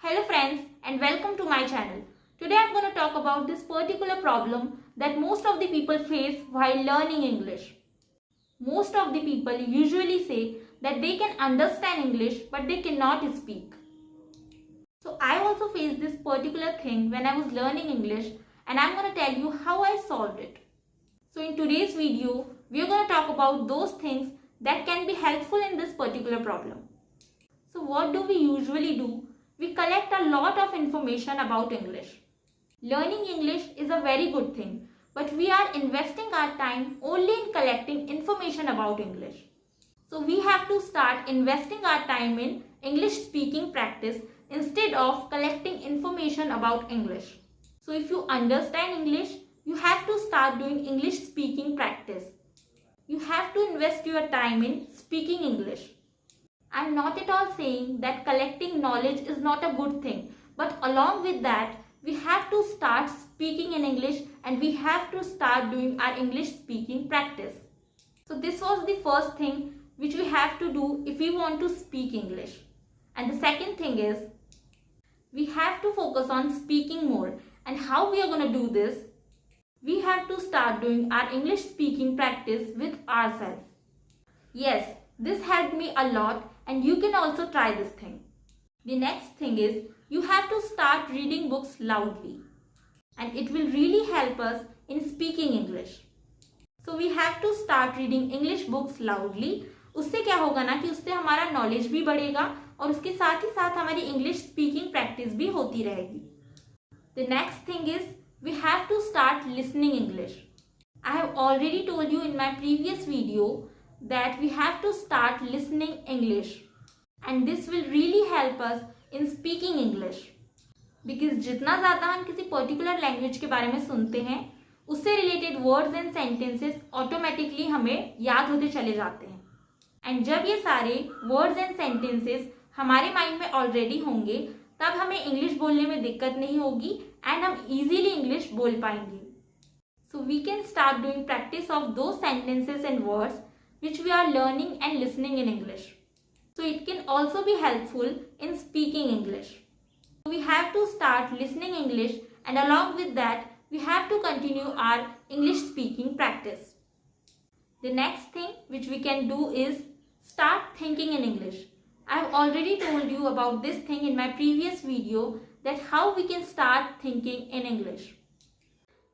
Hello friends and welcome to my channel. Today I'm going to talk about this particular problem that most of the people face while learning English. Most of the people usually say that they can understand English but they cannot speak. So I also faced this particular thing when I was learning English and I'm going to tell you how I solved it. So in today's video, we are going to talk about those things that can be helpful in this particular problem. So what do we usually do? We collect a lot of information about English. Learning English is a very good thing, but we are investing our time only in collecting information about English. So we have to start investing our time in English speaking practice instead of collecting information about English. So if you understand English, you have to start doing English speaking practice. You have to invest your time in speaking English. I am not at all saying that collecting knowledge is not a good thing, but along with that, we have to start speaking in English and we have to start doing our English speaking practice. So this was the first thing which we have to do if we want to speak English. And the second thing is, we have to focus on speaking more. And how we are going to do this? We have to start doing our English speaking practice with ourselves. Yes, this helped me a lot and you can also try this thing. The next thing is you have to start reading books loudly and it will really help us in speaking English. So we have to start reading English books loudly. उससे क्या होगा ना कि उससे हमारा knowledge भी बढ़ेगा और उसके साथ ही साथ हमारी इंग्लिश स्पीकिंग प्रैक्टिस भी होती रहेगी. The next thing is we have to start listening English. I have already told you in my previous video that we have to start listening English and this will really help us in speaking English because जितना ज़्यादा हम किसी particular language के बारे में सुनते हैं उससे related words and sentences automatically हमें याद होते चले जाते हैं एंड जब ये सारे वर्ड्स एंड सेंटेंसेस हमारे माइंड में ऑलरेडी होंगे तब हमें इंग्लिश बोलने में दिक्कत नहीं होगी एंड हम इजीली इंग्लिश बोल पाएंगे. So we can start doing practice of दो sentences and words which we are learning and listening in English. So it can also be helpful in speaking English. So we have to start listening English and along with that we have to continue our English speaking practice. The next thing which we can do is start thinking in English. I have already told you about this thing in my previous video that how we can start thinking in English.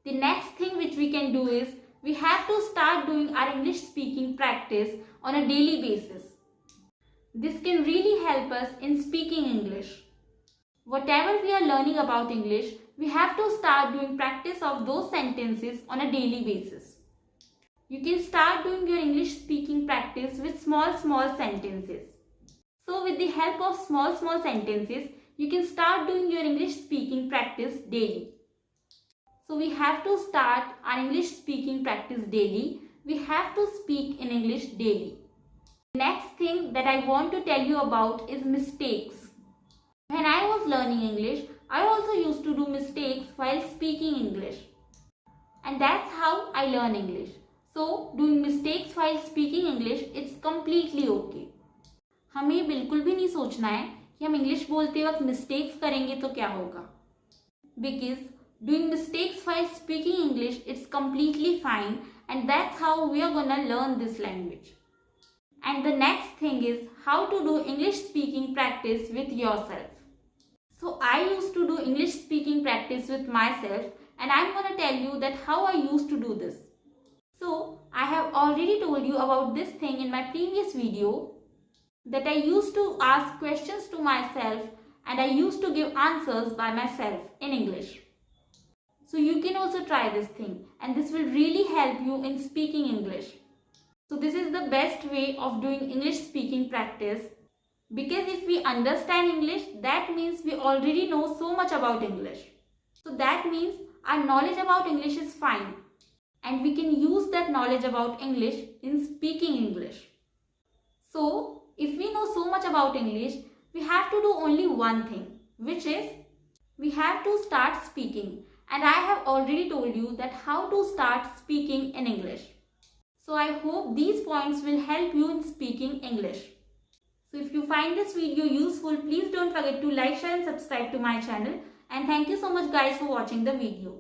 The next thing which we can do is we have to start doing our English speaking practice on a daily basis. This can really help us in speaking English. Whatever we are learning about English, we have to start doing practice of those sentences on a daily basis. You can start doing your English speaking practice with small sentences. So with the help of small sentences, you can start doing your English speaking practice daily. So we have to start our English speaking practice daily. We have to speak in English daily. Next thing that I want to tell you about is mistakes. When I was learning English, I also used to do mistakes while speaking English. And that's how I learn English. So doing mistakes while speaking English, it's completely okay. हमें बिल्कुल भी नहीं सोचना है कि हम English बोलते वक्त मिस्टेक्स करेंगे तो क्या होगा. Because doing mistakes while speaking English, it's completely fine and that's how we are gonna learn this language. And the next thing is how to do English speaking practice with yourself. So I used to do English speaking practice with myself and I'm gonna tell you that how I used to do this. So I have already told you about this thing in my previous video that I used to ask questions to myself and I used to give answers by myself in English. So you can also try this thing and this will really help you in speaking English. So this is the best way of doing English speaking practice because if we understand English, that means we already know so much about English. So that means our knowledge about English is fine and we can use that knowledge about English in speaking English. So if we know so much about English, we have to do only one thing, which is we have to start speaking. And I have already told you that how to start speaking in English. So I hope these points will help you in speaking English. So if you find this video useful, please don't forget to like, share and subscribe to my channel. And thank you so much guys for watching the video.